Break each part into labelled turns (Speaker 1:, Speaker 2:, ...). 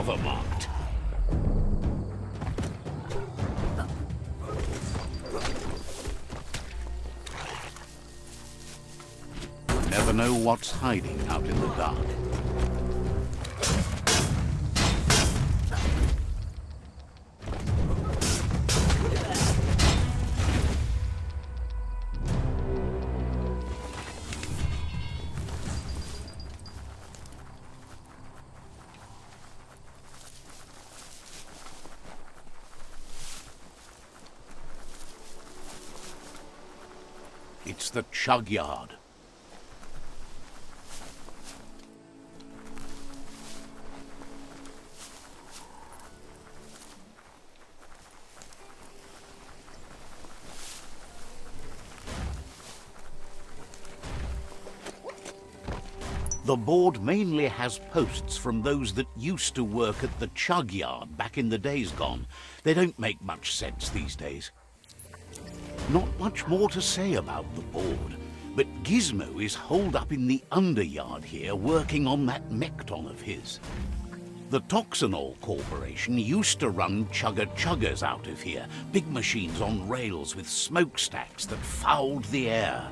Speaker 1: rather marked. Never know what's hiding out in the dark. It's the chug yard. The board mainly has posts from those that used to work at the chug yard back in the days gone. They don't make much sense these days. Not much more to say about the board, but Gizmo is holed up in the underyard here working on that Mekton of his. The Toxanol Corporation used to run chugger-chuggers out of here, big machines on rails with smokestacks that fouled the air.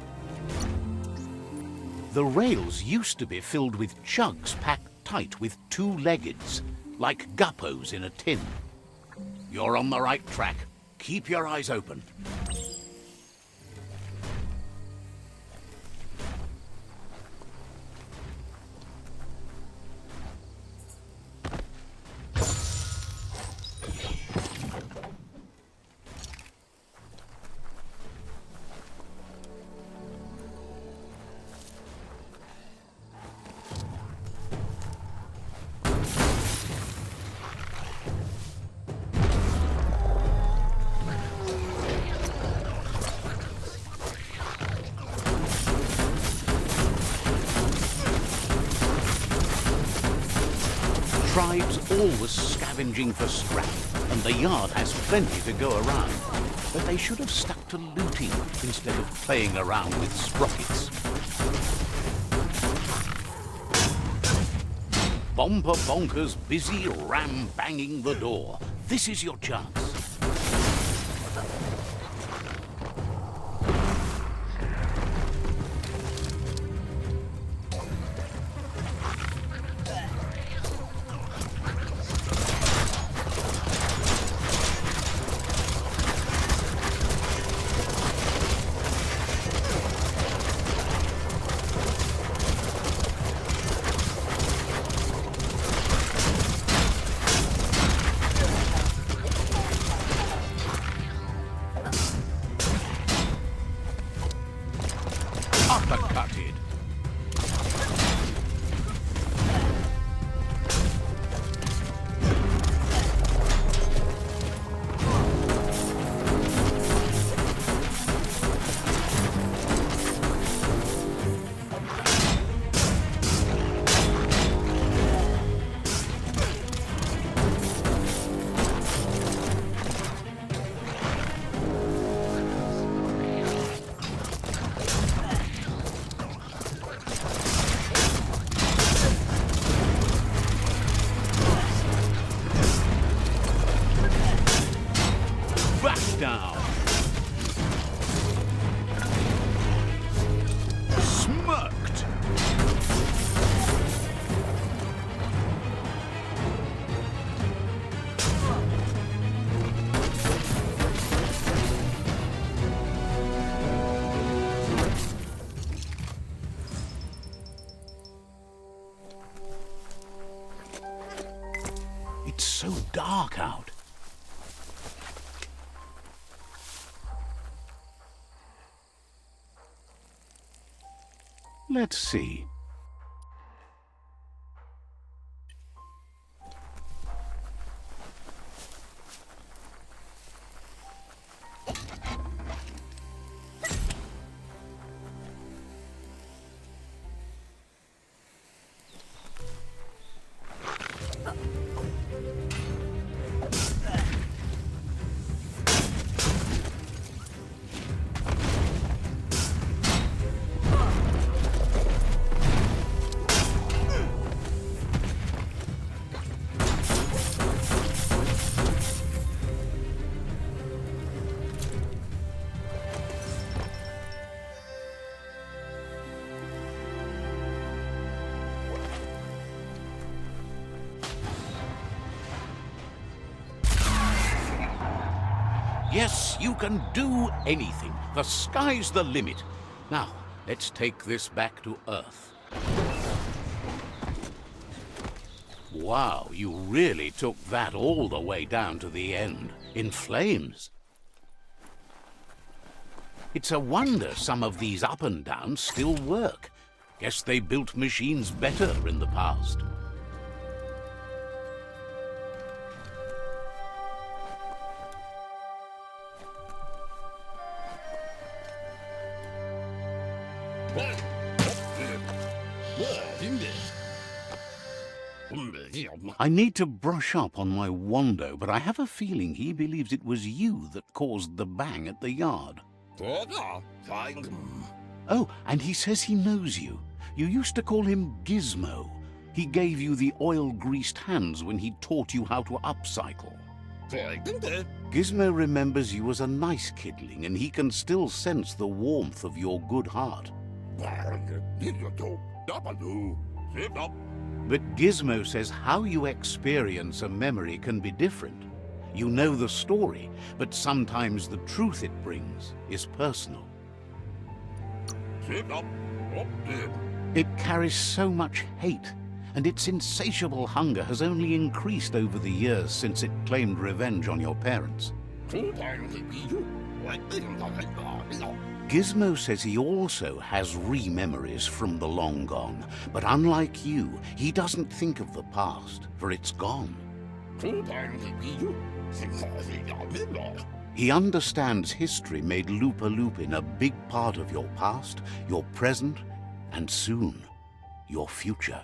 Speaker 1: The rails used to be filled with chugs packed tight with two-leggeds, like guppos in a tin. You're on the right track. Keep your eyes open. Tribes always scavenging for scrap, and the yard has plenty to go around. But they should have stuck to looting instead of playing around with sprockets. Bomper Bonker's busy ram-banging the door. This is your chance. Uppercutted. Down. Smirked. It's so dark out. Let's see. Yes, you can do anything. The sky's the limit. Now, let's take this back to Earth. Wow, you really took that all the way down to the end, in flames. It's a wonder some of these up and downs still work. Guess they built machines better in the past. I need to brush up on my Wando, but I have a feeling he believes it was you that caused the bang at the yard. Oh, and he says he knows you. You used to call him Gizmo. He gave you the oil-greased hands when he taught you how to upcycle. Gizmo remembers you as a nice kidling, and he can still sense the warmth of your good heart. But Gizmo says how you experience a memory can be different. You know the story, but sometimes the truth it brings is personal. It carries so much hate, and its insatiable hunger has only increased over the years since it claimed revenge on your parents. Gizmo says he also has re-memories from the long gone, but unlike you, he doesn't think of the past, for it's gone. He understands history made Lupa Lupin a big part of your past, your present, and soon, your future.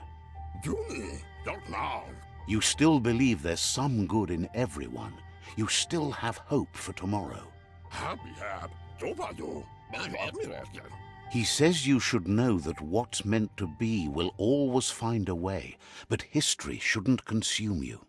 Speaker 1: You still believe there's some good in everyone. You still have hope for tomorrow. He says you should know that what's meant to be will always find a way, but history shouldn't consume you.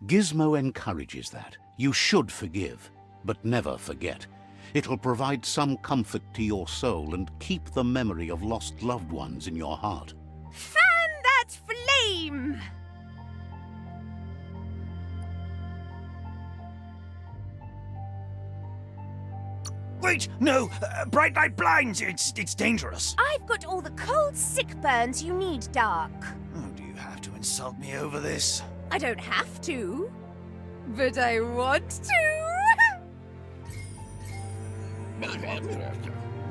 Speaker 1: Gizmo encourages that. You should forgive, but never forget. It'll provide some comfort to your soul and keep the memory of lost loved ones in your heart.
Speaker 2: Fan that flame!
Speaker 3: Wait, no! Bright light blinds! It's dangerous!
Speaker 2: I've got all the cold sick burns you need, Dark.
Speaker 3: Oh, do you have to insult me over this?
Speaker 2: I don't have to, but I want to.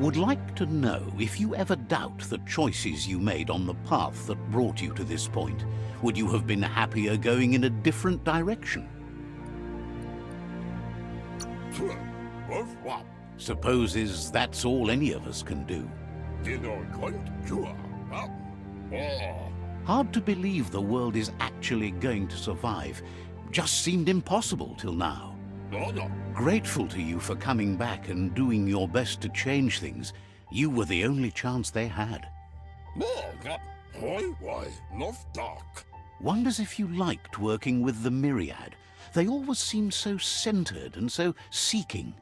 Speaker 1: Would like to know if you ever doubt the choices you made on the path that brought you to this point. Would you have been happier going in a different direction? Supposes that's all any of us can do. Hard to believe the world is actually going to survive. Just seemed impossible till now. Grateful to you for coming back and doing your best to change things. You were the only chance they had. Wonders if you liked working with the Myriad. They always seem so centered and so seeking.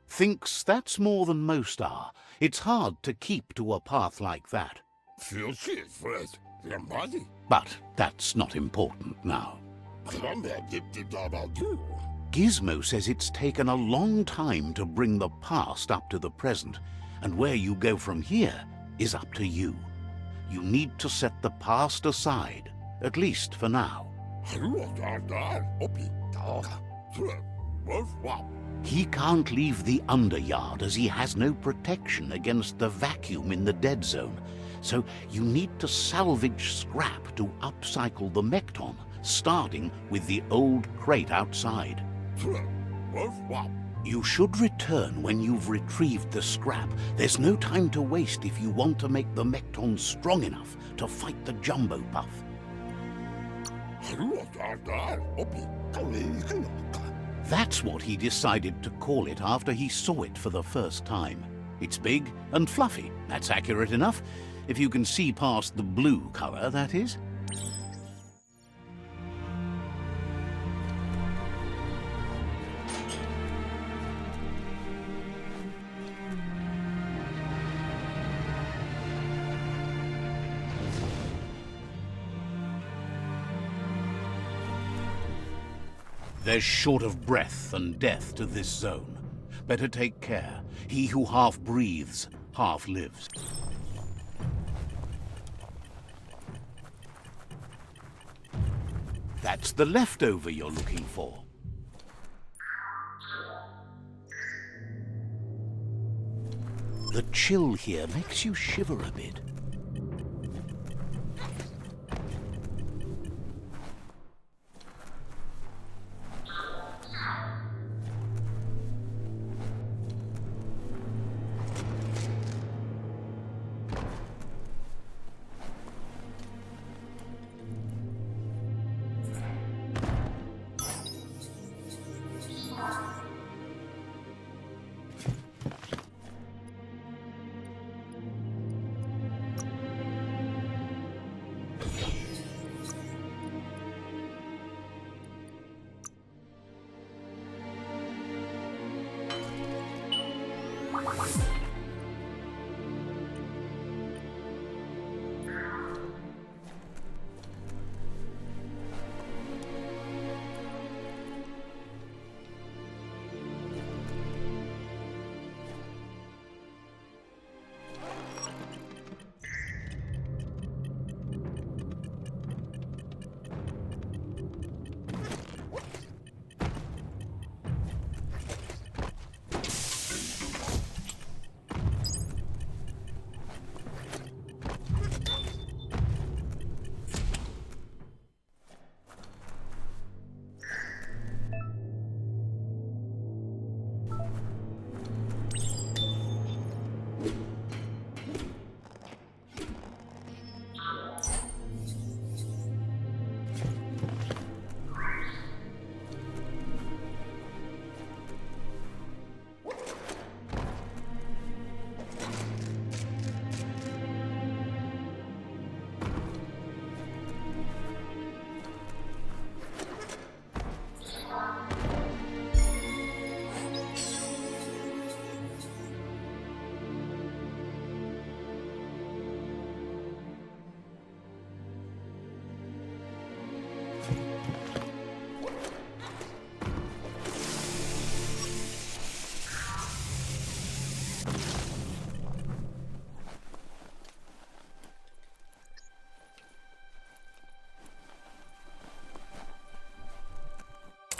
Speaker 1: Thinks that's more than most are. It's hard to keep to a path like that. But that's not important now. Gizmo says it's taken a long time to bring the past up to the present, and where you go from here is up to you. You need to set the past aside, at least for now. He can't leave the Underyard as he has no protection against the vacuum in the dead zone, so you need to salvage scrap to upcycle the Mekton, starting with the old crate outside. You should return when you've retrieved the scrap. There's no time to waste if you want to make the Mekton strong enough to fight the Jumbo Puff. That's what he decided to call it after he saw it for the first time. It's big and fluffy. That's accurate enough. If you can see past the blue color, that is. There's short of breath and death to this zone. Better take care. He who half breathes, half lives. That's the leftover you're looking for. The chill here makes you shiver a bit.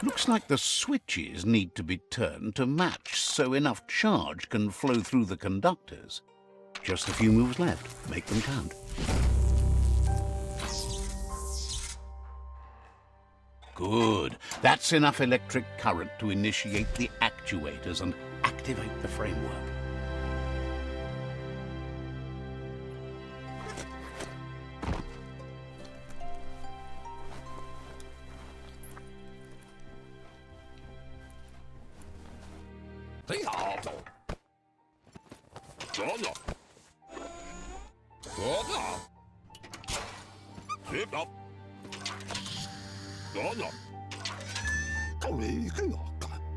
Speaker 1: Looks like the switches need to be turned to match so enough charge can flow through the conductors. Just a few moves left. Make them count. Good. That's enough electric current to initiate the actuators and activate the framework.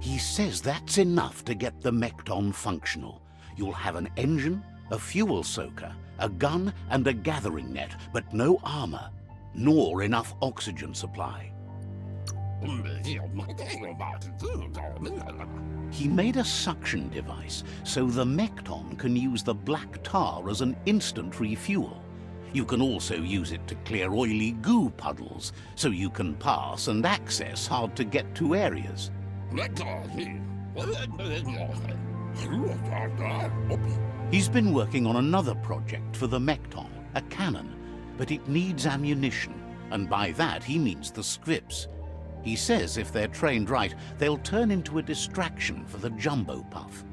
Speaker 1: He says that's enough to get the Mekton functional. You'll have an engine, a fuel soaker, a gun and a gathering net, but no armor, nor enough oxygen supply. He made a suction device so the Mekton can use the black tar as an instant refuel. You can also use it to clear oily goo puddles, so you can pass and access hard-to-get-to areas. He's been working on another project for the Mekton, a cannon, but it needs ammunition, and by that he means the scripts. He says if they're trained right, they'll turn into a distraction for the jumbo puff.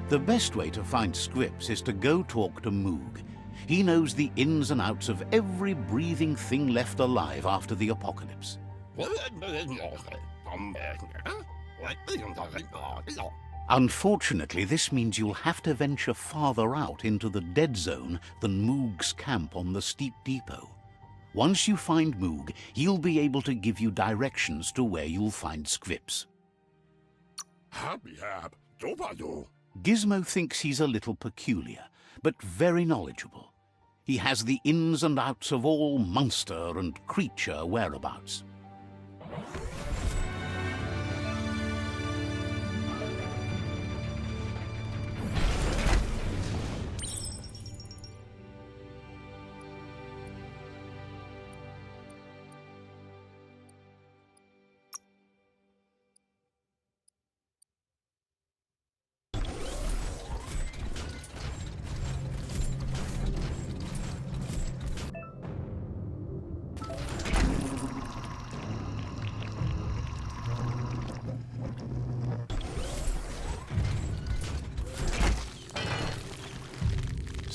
Speaker 1: The best way to find scripts is to go talk to Moog. He knows the ins and outs of every breathing thing left alive after the apocalypse. Unfortunately, this means you'll have to venture farther out into the dead zone than Moog's camp on the steep depot. Once you find Moog, he'll be able to give you directions to where you'll find scripts. Gizmo thinks he's a little peculiar, but very knowledgeable. He has the ins and outs of all monster and creature whereabouts.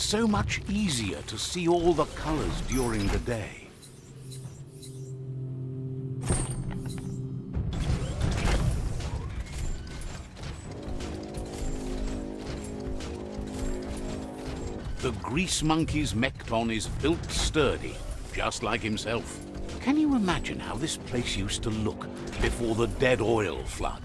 Speaker 1: so much easier to see all the colors during the day. The grease monkey's mekton is built sturdy, just like himself. Can you imagine how this place used to look before the dead oil flood?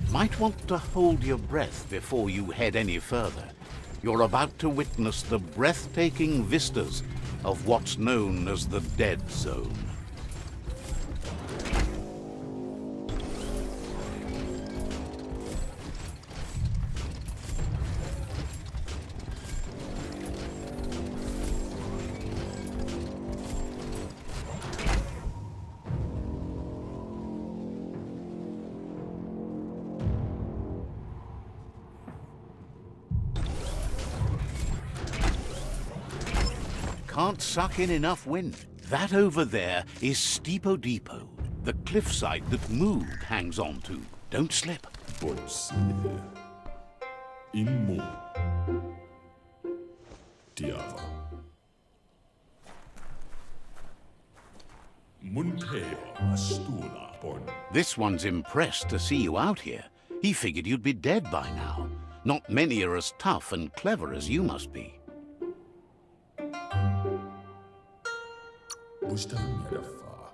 Speaker 1: Might want to hold your breath before you head any further. You're about to witness the breathtaking vistas of what's known as the Dead Zone. Can't suck in enough wind. That over there is Steepo Depot, the cliffside that Moog hangs on to. Don't slip.
Speaker 4: Bolsile. Inmo. Diava. Munteo astula bon.
Speaker 1: This one's impressed to see you out here. He figured you'd be dead by now. Not many are as tough and clever as you must be.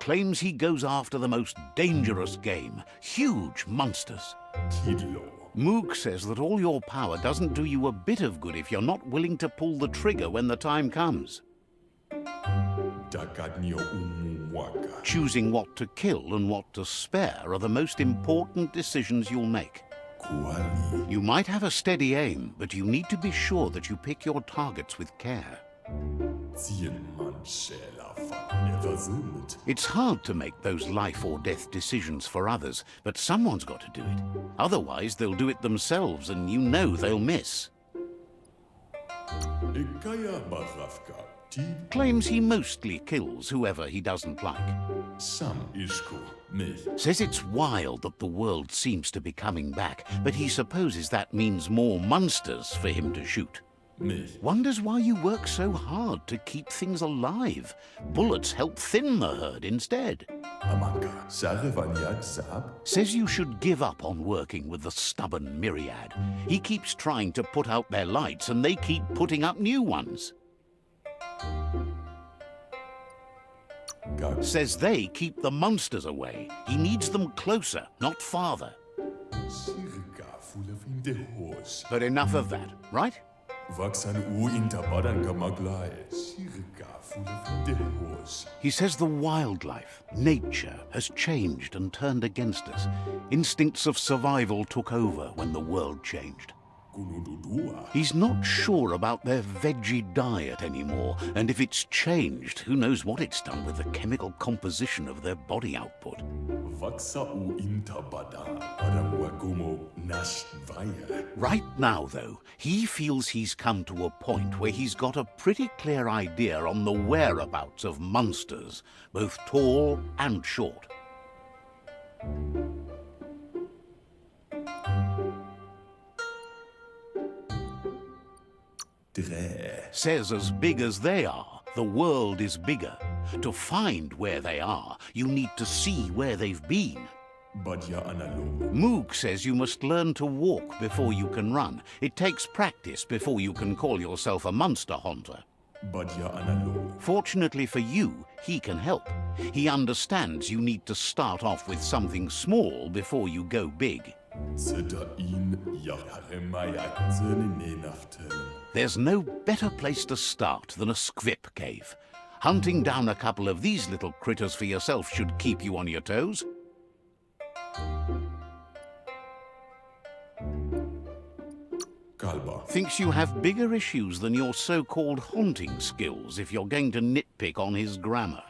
Speaker 1: Claims he goes after the most dangerous game, huge monsters.
Speaker 4: Kidlo.
Speaker 1: Moog says that all your power doesn't do you a bit of good if you're not willing to pull the trigger when the time comes.
Speaker 4: Dagadnio umwaka.
Speaker 1: Choosing what to kill and what to spare are the most important decisions you'll make.
Speaker 4: Kuali.
Speaker 1: You might have a steady aim, but you need to be sure that you pick your targets with care. It's hard to make those life or death decisions for others, but someone's got to do it. Otherwise, they'll do it themselves, and you know they'll miss. Claims he mostly kills whoever he doesn't like. Says it's wild that the world seems to be coming back, but he supposes that means more monsters for him to shoot. Wonders why you work so hard to keep things alive. Bullets help thin the herd instead. Says you should give up on working with the stubborn myriad. He keeps trying to put out their lights and they keep putting up new ones. Says they keep the monsters away. He needs them closer, not farther. But enough of that, right? He says the wildlife, nature, has changed and turned against us. Instincts of survival took over when the world changed. He's not sure about their veggie diet anymore, and if it's changed, who knows what it's done with the chemical composition of their body output. Right now, though, he feels he's come to a point where he's got a pretty clear idea on the whereabouts of monsters, both tall and short. Says as big as they are, the world is bigger. To find where they are, you need to see where they've been.
Speaker 4: Badya analog.
Speaker 1: Moog says you must learn to walk before you can run. It takes practice before you can call yourself a monster hunter.
Speaker 4: Badya analog.
Speaker 1: Fortunately for you, he can help. He understands you need to start off with something small before you go big.
Speaker 4: Zedain yakaremayatzen nenaften.
Speaker 1: There's no better place to start than a squip cave. Hunting down a couple of these little critters for yourself should keep you on your toes.
Speaker 4: Kalba.
Speaker 1: Thinks you have bigger issues than your so-called haunting skills if you're going to nitpick on his grammar.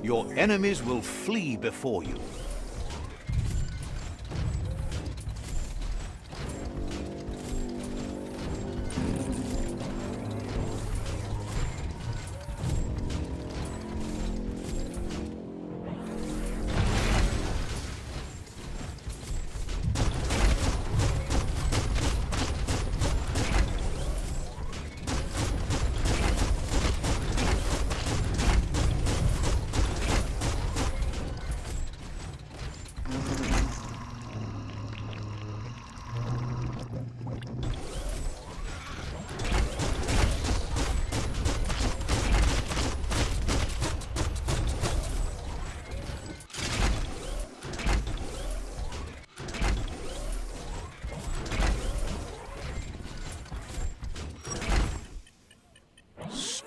Speaker 1: Your enemies will flee before you.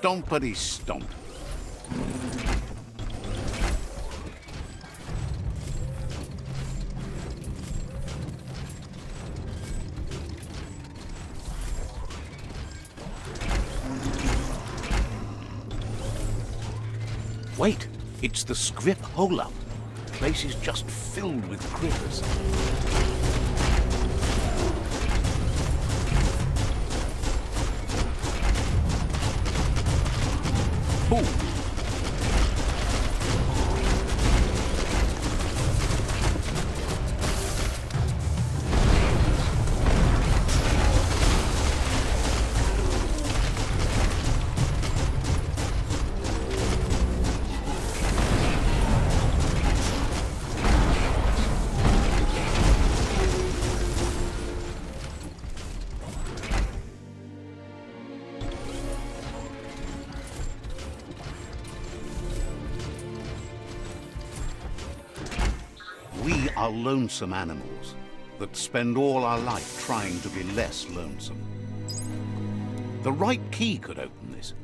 Speaker 1: Stompity stomp. Wait, it's the scrip hole-up. The place is just filled with critters. Boom! We are lonesome animals that spend all our life trying to be less lonesome. The right key could open this.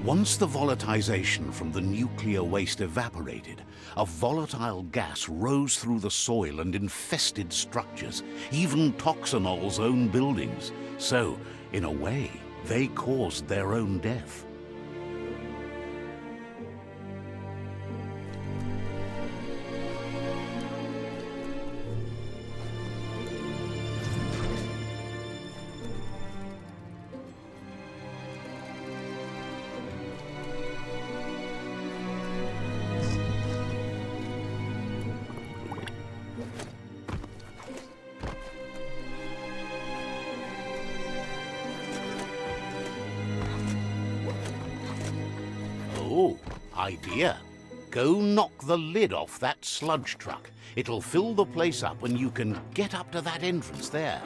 Speaker 1: Once the volatilization from the nuclear waste evaporated, a volatile gas rose through the soil and infested structures, even Toxanol's own buildings. So, in a way, they caused their own death. Oh, idea. Go knock the lid off that sludge truck. It'll fill the place up and you can get up to that entrance there.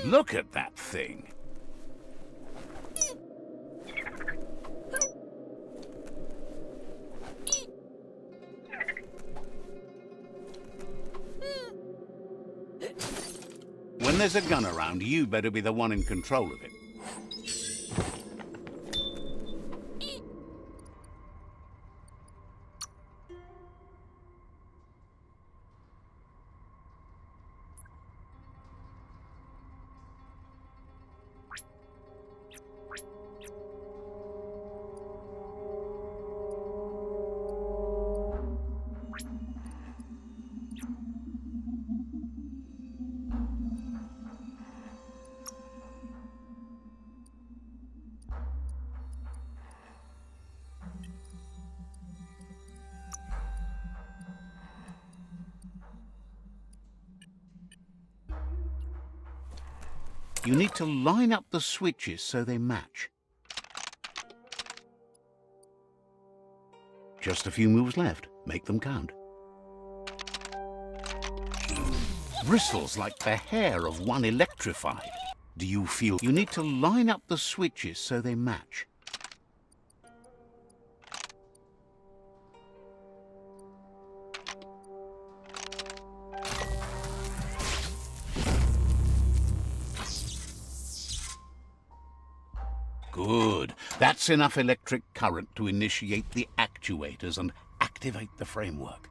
Speaker 1: Look at that thing. there's a gun around, you better be the one in control of it. You need to line up the switches so they match. Just a few moves left. Make them count. Bristles like the hair of one electrified. Do you feel? You need to line up the switches so they match. Good. That's enough electric current to initiate the actuators and activate the framework.